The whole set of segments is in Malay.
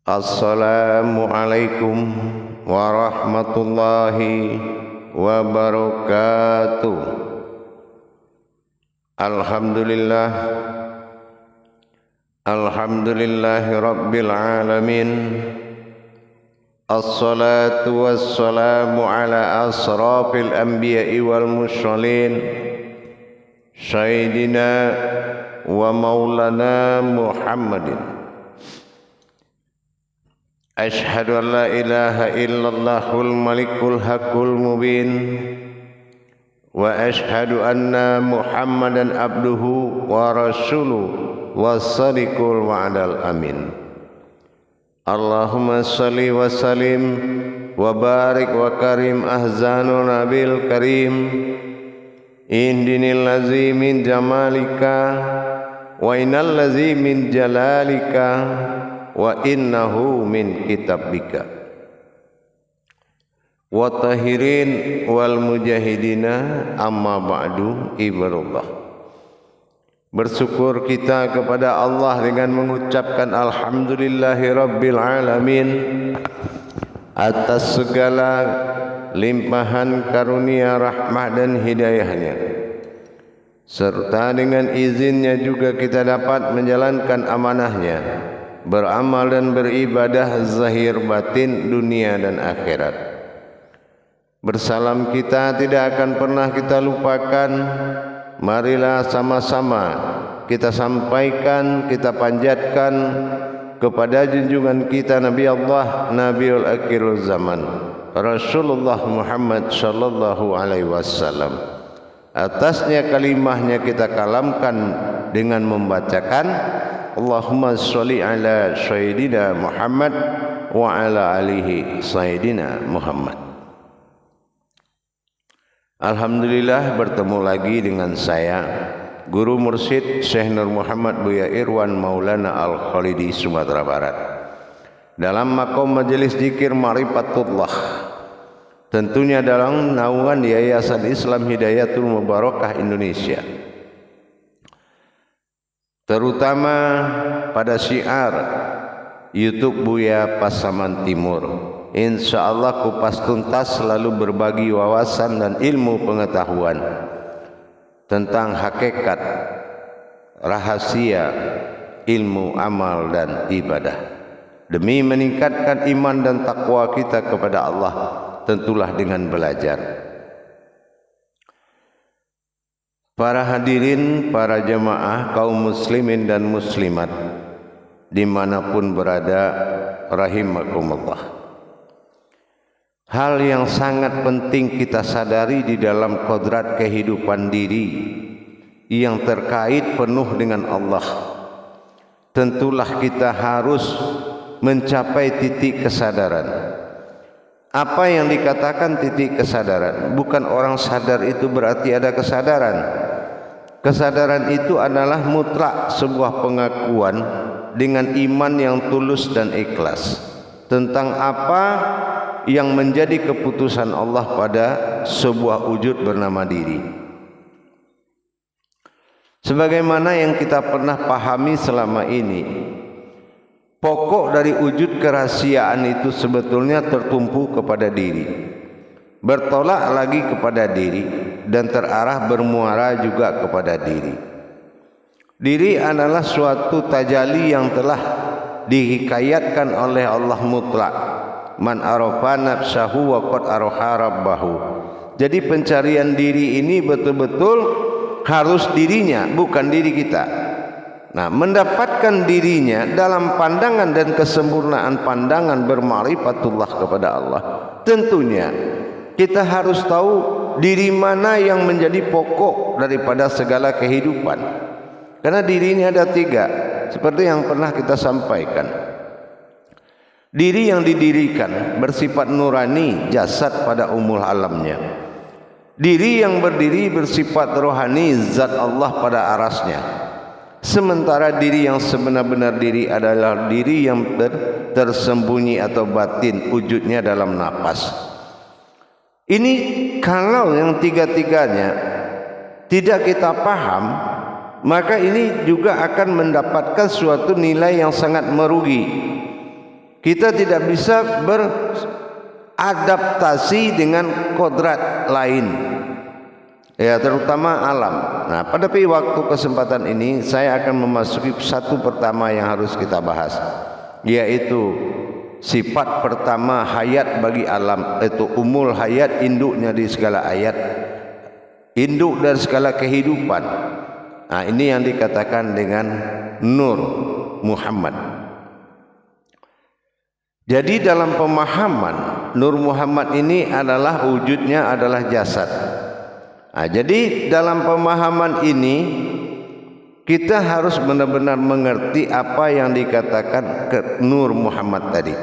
Assalamualaikum warahmatullahi wabarakatuh. Alhamdulillah, alhamdulillahi rabbil alamin. Assalatu wassalamu ala asrafil anbiya'i wal mursalin, sayyidina wa maulana Muhammadin. Ashhadu an la ilaha illallahul malikul haqqul mubin wa ashhadu anna Muhammadan abduhu wa rasuluhu was-sadiqul wa'dal amin. Allahumma salli wa sallim wa barik wa karim ahzanu nabil karim indinil lazi min jamalika wa innal lazi min jalalika wa innahu min kitabika wa tahirin wal mujahidina amma ba'du ibadallah. Bersyukur kita kepada Allah dengan mengucapkan alhamdulillahi rabbil alamin atas segala limpahan karunia rahmah dan hidayahnya, serta dengan izinnya juga kita dapat menjalankan amanahnya, beramal dan beribadah zahir batin dunia dan akhirat. Bersalam kita tidak akan pernah kita lupakan. Marilah sama-sama kita sampaikan, kita panjatkan kepada junjungan kita Nabi Allah, Nabiul Akhirul Zaman, Rasulullah Muhammad sallallahu alaihi wasallam. Atasnya kalimahnya kita kalamkan dengan membacakan Allahumma sholli ala sayyidina Muhammad wa ala alihi sayyidina Muhammad. Alhamdulillah bertemu lagi dengan saya, Guru Mursyid Syekh Nur Muhammad Buya Irwan Maulana Al-Khalidi Sumatera Barat, dalam makom majelis zikir Ma'rifatullah, tentunya dalam naungan Yayasan Islam Hidayatul Mubarakah Indonesia, terutama pada syiar YouTube Buya Pasaman Timur. Insyaallah kupas tuntas selalu berbagi wawasan dan ilmu pengetahuan tentang hakikat, rahasia, ilmu, amal dan ibadah, demi meningkatkan iman dan takwa kita kepada Allah, tentulah dengan belajar. Para hadirin, para jemaah kaum muslimin dan muslimat dimanapun berada, rahimakumullah. Hal yang sangat penting kita sadari di dalam kodrat kehidupan diri yang terkait penuh dengan Allah, tentulah kita harus mencapai titik kesadaran. Apa yang dikatakan titik kesadaran? Bukan orang sadar itu berarti ada kesadaran. Kesadaran itu adalah mutlak sebuah pengakuan dengan iman yang tulus dan ikhlas tentang apa yang menjadi keputusan Allah pada sebuah wujud bernama diri. Sebagaimana yang kita pernah pahami selama ini, pokok dari wujud kerahasiaan itu sebetulnya tertumpu kepada diri, bertolak lagi kepada diri, dan terarah bermuara juga kepada diri. Diri adalah suatu tajalli yang telah dihikayatkan oleh Allah mutlak. Man arafa nafsahu wa qad araha rabbahu. Jadi pencarian diri ini betul-betul harus dirinya, bukan diri kita. Nah, mendapatkan dirinya dalam pandangan dan kesempurnaan pandangan berma'rifatullah kepada Allah, tentunya kita harus tahu diri mana yang menjadi pokok daripada segala kehidupan. Karena diri ini ada tiga, seperti yang pernah kita sampaikan. Diri yang didirikan bersifat nurani, jasad pada umul alamnya. Diri yang berdiri bersifat rohani, zat Allah pada arasnya. Sementara diri yang sebenar-benar diri adalah diri yang tersembunyi atau batin, wujudnya dalam napas. Ini kalau yang tiga-tiganya tidak kita paham, maka ini juga akan mendapatkan suatu nilai yang sangat merugi. Kita tidak bisa beradaptasi dengan kodrat lain, ya, terutama alam. Nah, pada waktu kesempatan ini saya akan memasuki satu pertama yang harus kita bahas, yaitu sifat pertama hayat bagi alam, itu umul hayat, induknya di segala hayat, induk dari segala kehidupan. Nah, ini yang dikatakan dengan Nur Muhammad. Jadi dalam pemahaman Nur Muhammad ini adalah wujudnya adalah jasad. Nah, jadi dalam pemahaman ini kita harus benar-benar mengerti apa yang dikatakan ke Nur Muhammad tadi.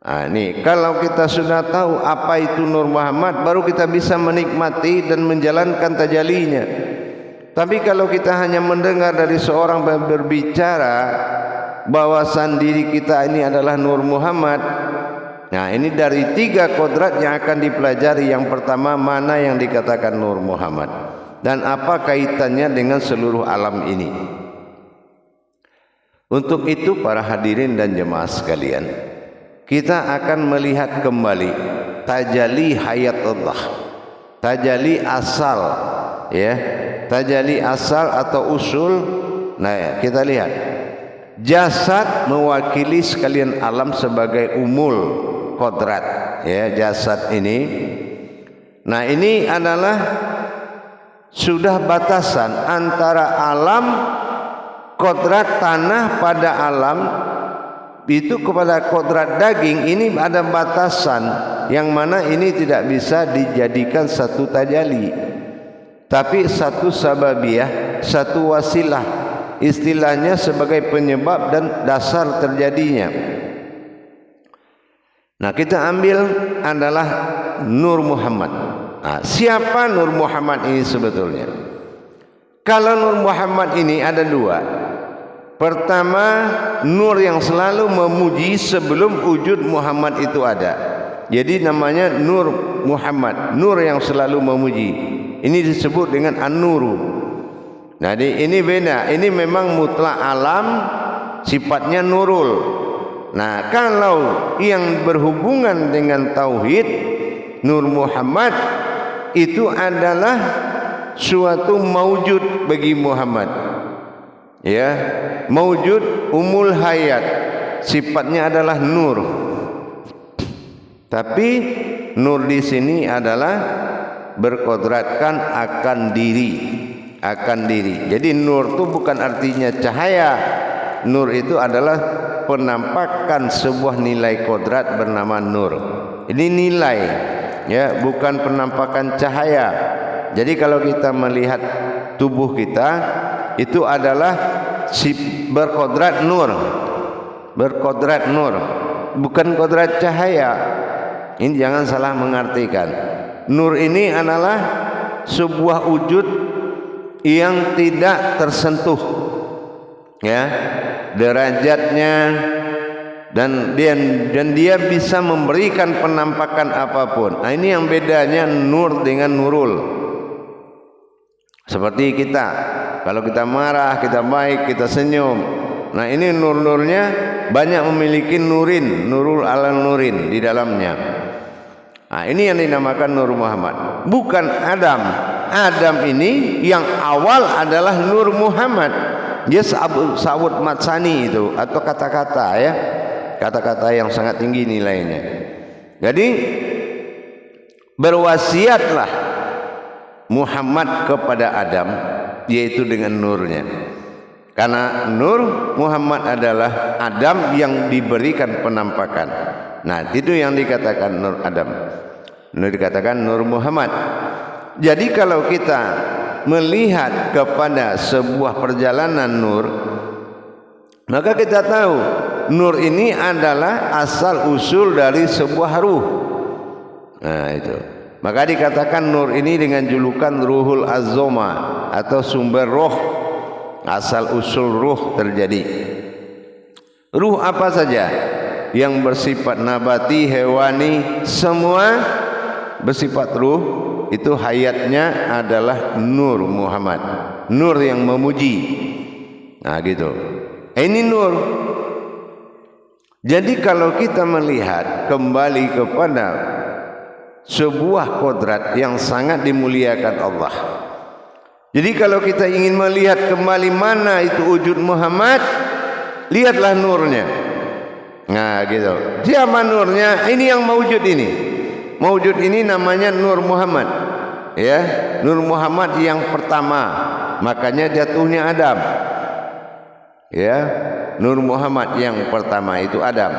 Nah, ini kalau kita sudah tahu apa itu Nur Muhammad, baru kita bisa menikmati dan menjalankan tajallinya. Tapi kalau kita hanya mendengar dari seorang berbicara bahwasan diri kita ini adalah Nur Muhammad, nah ini dari 3 kodrat yang akan dipelajari. Yang pertama, mana yang dikatakan Nur Muhammad dan apa kaitannya dengan seluruh alam ini. Untuk itu para hadirin dan jemaah sekalian, kita akan melihat kembali tajalli hayat Allah, tajalli asal, ya, tajalli asal atau usul. Nah, kita lihat jasad mewakili sekalian alam sebagai umul kodrat, ya, jasad ini. Nah, ini adalah sudah batasan antara alam kodrat tanah pada alam itu kepada kodrat daging. Ini ada batasan yang mana ini tidak bisa dijadikan satu tajalli, tapi satu sababiyah, satu wasilah, istilahnya sebagai penyebab dan dasar terjadinya. Nah, kita ambil adalah Nur Muhammad. Nah, siapa Nur Muhammad ini sebetulnya? Kalau Nur Muhammad ini ada 2. Pertama, nur yang selalu memuji sebelum wujud Muhammad itu ada. Jadi namanya Nur Muhammad, nur yang selalu memuji. Ini disebut dengan An-Nuru. Nah, ini beda. Ini memang mutlak alam, sifatnya nurul. Nah, kalau yang berhubungan dengan tauhid, Nur Muhammad itu adalah suatu maujud bagi Muhammad, ya, maujud umul hayat, sifatnya adalah nur. Tapi nur di sini adalah berkodratkan akan diri, akan diri. Jadi nur itu bukan artinya cahaya. Nur itu adalah penampakan sebuah nilai kodrat bernama nur. Ini nilai, ya, bukan penampakan cahaya. Jadi kalau kita melihat tubuh kita, itu adalah berkodrat nur, berkodrat nur, bukan kodrat cahaya. Ini jangan salah mengartikan. Nur ini adalah sebuah wujud yang tidak tersentuh, ya, derajatnya, dan dia bisa memberikan penampakan apapun. Nah, ini yang bedanya nur dengan nurul. Seperti kita, kalau kita marah, kita baik, kita senyum. Nah, ini nur-nurnya banyak memiliki nurin, nurul ala nurin di dalamnya. Nah, ini yang dinamakan Nur Muhammad, bukan Adam. Adam ini yang awal adalah Nur Muhammad. Dia sawut matsani itu, atau kata-kata, ya, kata-kata yang sangat tinggi nilainya. Jadi berwasiatlah Muhammad kepada Adam, yaitu dengan nurnya. Karena Nur Muhammad adalah Adam yang diberikan penampakan. Nah, itu yang dikatakan Nur Adam. Nur dikatakan Nur Muhammad. Jadi kalau kita melihat kepada sebuah perjalanan nur, maka kita tahu nur ini adalah asal usul dari sebuah ruh. Nah, itu. Maka dikatakan nur ini dengan julukan Ruhul Azoma atau sumber roh, asal usul ruh terjadi. Ruh apa saja yang bersifat nabati, hewani, semua bersifat ruh, itu hayatnya adalah Nur Muhammad, nur yang memuji. Nah, gitu. Ini nur. Jadi kalau kita melihat kembali kepada sebuah kodrat yang sangat dimuliakan Allah. Jadi kalau kita ingin melihat kembali mana itu wujud Muhammad, lihatlah nurnya. Nah gitu. Siapa nurnya? Ini yang mewujud ini. Mewujud ini namanya Nur Muhammad. Ya, Nur Muhammad yang pertama. Makanya jatuhnya Adam. Ya, Nur Muhammad yang pertama itu Adam.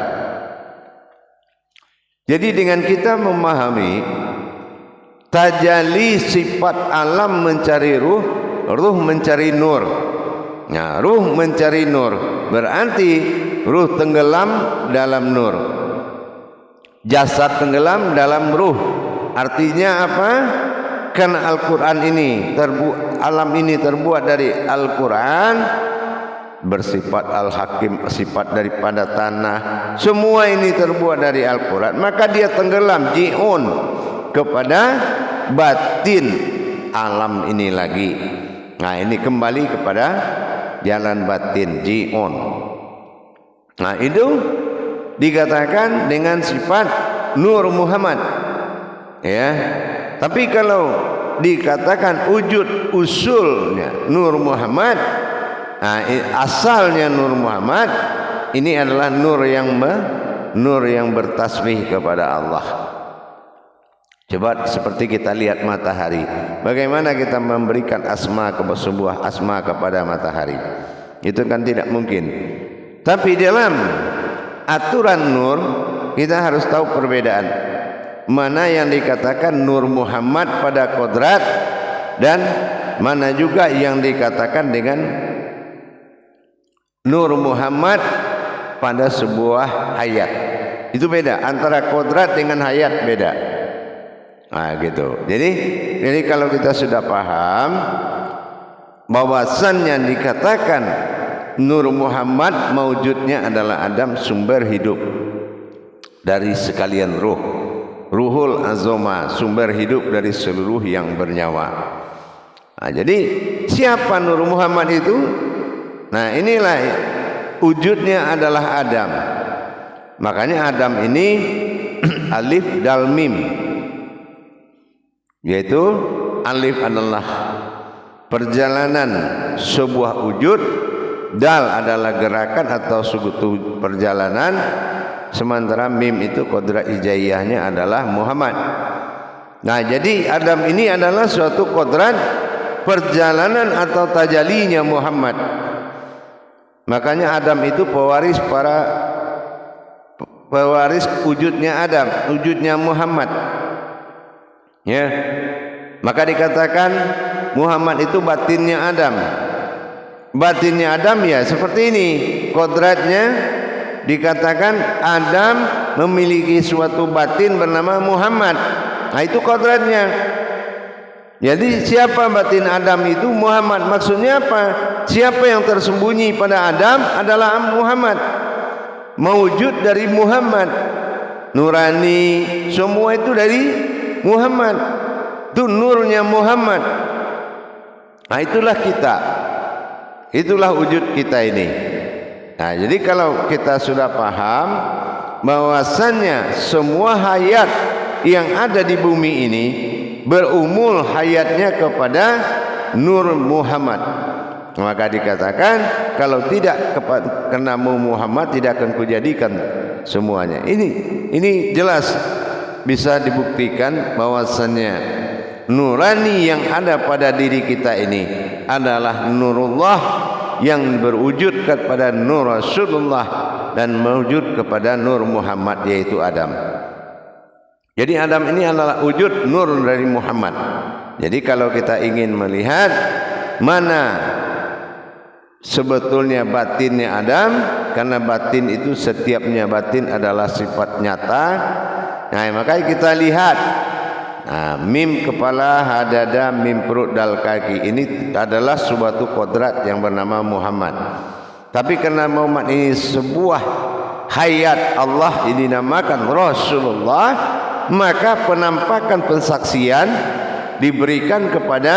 Jadi dengan kita memahami tajalli sifat alam mencari ruh, ruh mencari nur. Nah, ruh mencari nur berarti ruh tenggelam dalam nur, jasad tenggelam dalam ruh. Artinya apa? Karena Al-Quran ini alam ini terbuat dari Al-Quran, bersifat Al-Hakim, sifat daripada tanah, semua ini terbuat dari Al-Quran, maka dia tenggelam ji'un kepada batin alam ini lagi. Nah ini kembali kepada jalan batin ji'un. Nah itu dikatakan dengan sifat Nur Muhammad. Ya, tapi kalau dikatakan wujud usulnya Nur Muhammad, nah, asalnya Nur Muhammad ini adalah nur yang bertasbih kepada Allah. Coba seperti kita lihat matahari, bagaimana kita memberikan asma kepada sebuah asma kepada matahari, itu kan tidak mungkin. Tapi dalam aturan nur kita harus tahu perbedaan. Mana yang dikatakan Nur Muhammad pada kodrat dan mana juga yang dikatakan dengan Nur Muhammad pada sebuah hayat. Itu beda, antara kodrat dengan hayat beda. Nah gitu. Jadi kalau kita sudah paham bahwasannya dikatakan Nur Muhammad mewujudnya adalah Adam, sumber hidup dari sekalian ruh. Ruhul azoma, sumber hidup dari seluruh yang bernyawa. Nah, jadi siapa Nur Muhammad itu? Nah inilah wujudnya adalah Adam. Makanya Adam ini alif dal mim, yaitu alif adalah perjalanan sebuah wujud, dal adalah gerakan atau suatu perjalanan, sementara mim itu kodrat hijaiyahnya adalah Muhammad. Nah jadi Adam ini adalah suatu kodrat perjalanan atau tajalinya Muhammad. Makanya Adam itu pewaris wujudnya Adam, wujudnya Muhammad. Ya, maka dikatakan Muhammad itu batinnya Adam. Batinnya Adam ya seperti ini kodratnya. Dikatakan Adam memiliki suatu batin bernama Muhammad. Nah itu kodratnya. Jadi siapa batin Adam itu? Muhammad. Maksudnya apa? Siapa yang tersembunyi pada Adam adalah Muhammad. Mewujud dari Muhammad. Nurani, semua itu dari Muhammad. Itu nurnya Muhammad. Nah itulah kita. Itulah wujud kita ini. Nah, jadi kalau kita sudah paham bahwasannya semua hayat yang ada di bumi ini berumul hayatnya kepada Nur Muhammad, maka dikatakan kalau tidak kena Muhammad tidak akan kujadikan semuanya. Ini jelas bisa dibuktikan bahwasannya nurani yang ada pada diri kita ini adalah nurullah yang berwujud kepada Nur Rasulullah dan mewujud kepada Nur Muhammad, yaitu Adam. Jadi Adam ini adalah wujud nur dari Muhammad. Jadi kalau kita ingin melihat mana sebetulnya batinnya Adam, karena batin itu setiapnya batin adalah sifat nyata. Nah makanya kita lihat mim kepala, hadada, mim perut, dal kaki, ini adalah suatu kodrat yang bernama Muhammad. Tapi karena Muhammad ini sebuah hayat Allah, ini dinamakan Rasulullah, maka penampakan pensaksian diberikan kepada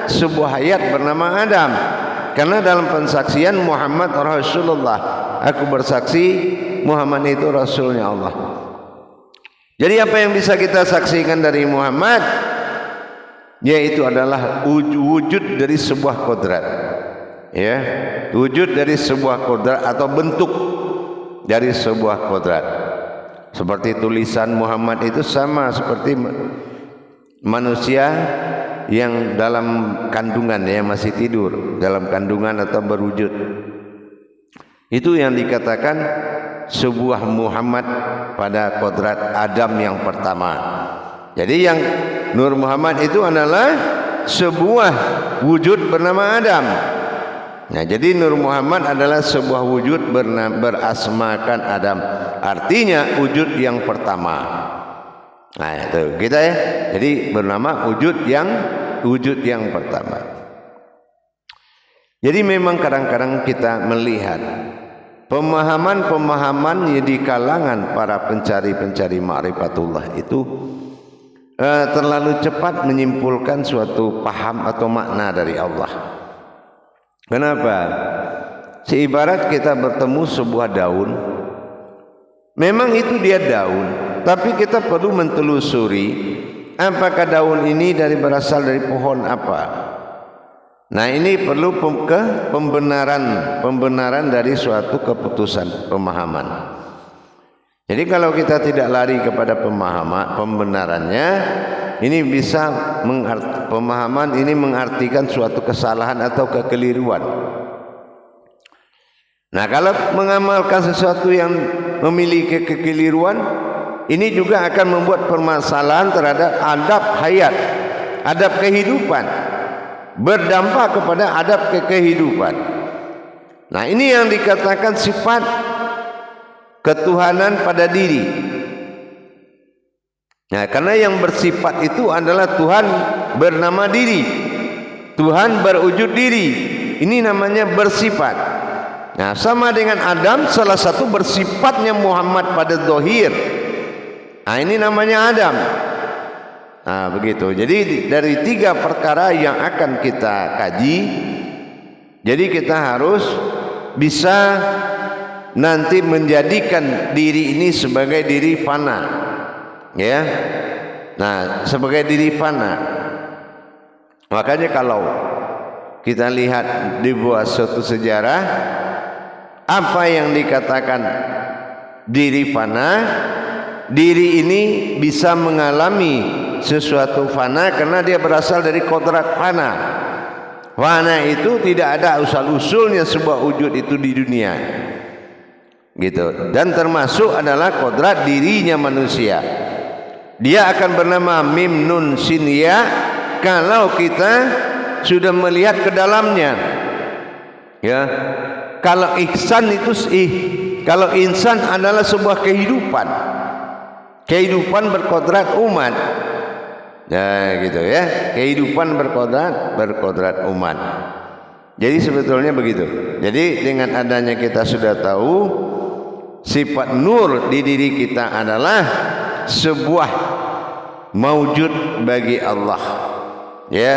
sebuah hayat bernama Adam. Karena dalam pensaksian Muhammad Rasulullah, aku bersaksi Muhammad itu Rasulnya Allah. Jadi apa yang bisa kita saksikan dari Muhammad, yaitu adalah wujud dari sebuah kodrat, ya, wujud dari sebuah kodrat atau bentuk dari sebuah kodrat. Seperti tulisan Muhammad itu sama seperti manusia yang dalam kandungan, yang masih tidur dalam kandungan atau berwujud. Itu yang dikatakan sebuah Muhammad pada kodrat Adam yang pertama. Jadi yang Nur Muhammad itu adalah sebuah wujud bernama Adam. Nah, jadi Nur Muhammad adalah sebuah wujud berasmakan Adam. Artinya wujud yang pertama. Nah, itu kita ya. Jadi bernama wujud yang pertama. Jadi memang kadang-kadang kita melihat pemahaman-pemahaman di kalangan para pencari-pencari ma'rifatullah itu terlalu cepat menyimpulkan suatu paham atau makna dari Allah. Kenapa? Seibarat kita bertemu sebuah daun, memang itu dia daun, tapi kita perlu mentelusuri apakah daun ini berasal dari pohon apa. Nah, ini perlu pembenaran dari suatu keputusan pemahaman. Jadi kalau kita tidak lari kepada pembenarannya, ini bisa pemahaman ini mengartikan suatu kesalahan atau kekeliruan. Nah, kalau mengamalkan sesuatu yang memiliki kekeliruan, ini juga akan membuat permasalahan terhadap adab hayat, adab kehidupan, berdampak kepada adab kehidupan. Nah, ini yang dikatakan sifat ketuhanan pada diri. Nah, karena yang bersifat itu adalah Tuhan bernama diri, Tuhan berwujud diri. Ini namanya bersifat. Nah, sama dengan Adam, salah satu bersifatnya Muhammad pada zahir. Nah, ini namanya Adam. Nah, begitu. Jadi dari 3 perkara yang akan kita kaji, jadi kita harus bisa nanti menjadikan diri ini sebagai diri fana, ya. Nah, sebagai diri fana. Makanya kalau kita lihat di buah suatu sejarah, apa yang dikatakan diri fana, diri ini bisa mengalami sesuatu fana karena dia berasal dari kodrat fana. Fana itu tidak ada usul-usulnya sebuah wujud itu di dunia, gitu. Dan termasuk adalah kodrat dirinya manusia. Dia akan bernama mim nun sin ya kalau kita sudah melihat ke dalamnya, ya. Kalau ihsan itu kalau insan adalah sebuah kehidupan berkodrat umat. Nah, gitu ya, kehidupan berkodrat umat. Jadi sebetulnya begitu. Jadi dengan adanya kita sudah tahu sifat nur di diri kita adalah sebuah maujud bagi Allah, ya,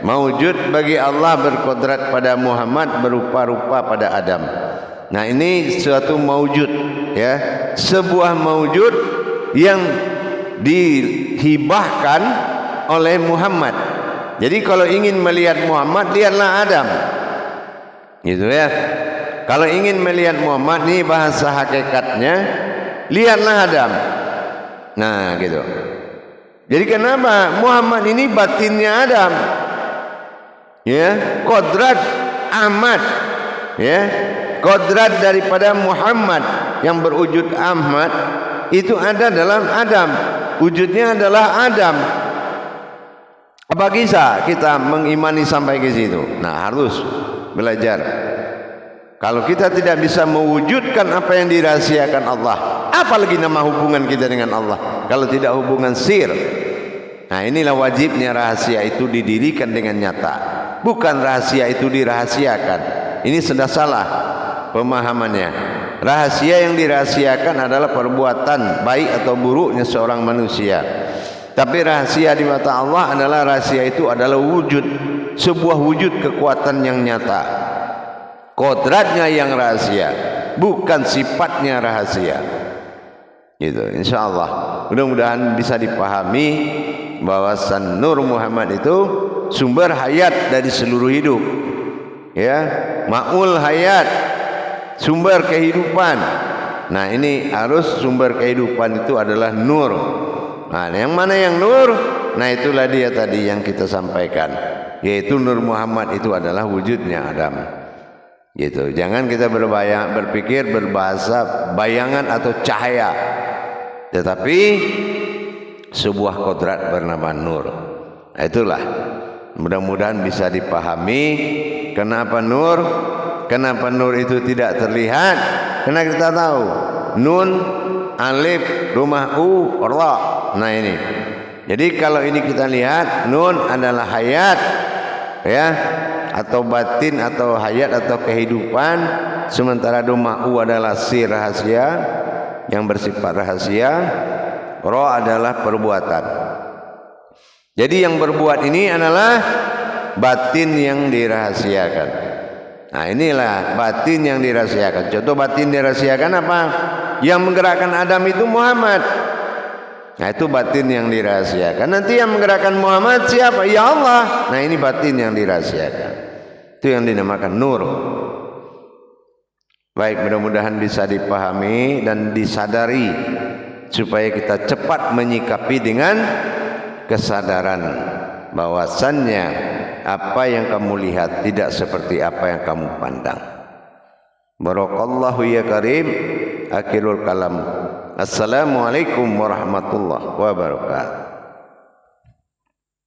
maujud bagi Allah berkodrat pada Muhammad, berupa-rupa pada Adam. Nah, ini suatu maujud, ya, sebuah maujud yang dihibahkan oleh Muhammad. Jadi kalau ingin melihat Muhammad, lihatlah Adam, gitu ya. Kalau ingin melihat Muhammad, ini bahasa hakikatnya, lihatlah Adam. Nah, gitu. Jadi kenapa Muhammad ini batinnya Adam, ya, kodrat Ahmad, ya, kodrat daripada Muhammad yang berwujud Ahmad itu ada dalam Adam, wujudnya adalah Adam. Apa bisa kita mengimani sampai ke situ? Nah, harus belajar. Kalau kita tidak bisa mewujudkan apa yang dirahasiakan Allah, apalagi nama hubungan kita dengan Allah kalau tidak hubungan sir. Nah, inilah wajibnya rahasia itu didirikan dengan nyata, bukan rahasia itu dirahasiakan. Ini sudah salah pemahamannya. Rahasia yang dirahasiakan adalah perbuatan baik atau buruknya seorang manusia. Tapi rahasia di mata Allah adalah rahasia itu adalah wujud, sebuah wujud kekuatan yang nyata. Kodratnya yang rahasia. bukan sifatnya rahasia. Gitu, insyaallah. Mudah-mudahan bisa dipahami bahwasan Nur Muhammad itu sumber hayat dari seluruh hidup. Ya, maul hayat, sumber kehidupan. Nah, ini harus sumber kehidupan itu adalah nur. Nah, yang mana yang nur? Nah, itulah dia tadi yang kita sampaikan, yaitu Nur Muhammad itu adalah wujudnya Adam. Gitu. Jangan kita berpikir berbahasa bayangan atau cahaya, tetapi sebuah kodrat bernama nur. Nah, itulah. Mudah-mudahan bisa dipahami kenapa nur. Kenapa nur itu tidak terlihat? Karena kita tahu nun, alif, rumah u, ra. Nah ini. Jadi kalau ini kita lihat, nun adalah hayat, ya, atau batin atau hayat atau kehidupan, sementara rumah u adalah sir rahasia yang bersifat rahasia, ra adalah perbuatan. Jadi yang berbuat ini adalah batin yang dirahasiakan. Nah, inilah batin yang dirahasiakan. Contoh batin dirahasiakan apa? Yang menggerakkan Adam itu Muhammad. Nah, itu batin yang dirahasiakan. Nanti yang menggerakkan Muhammad siapa? Ya Allah. Nah, ini batin yang dirahasiakan. Itu yang dinamakan nur. Baik, mudah-mudahan bisa dipahami dan disadari supaya kita cepat menyikapi dengan kesadaran bahwasannya apa yang kamu lihat tidak seperti apa yang kamu pandang. Barakallahu ya karim. Akhirul kalam. Assalamualaikum warahmatullahi wabarakatuh.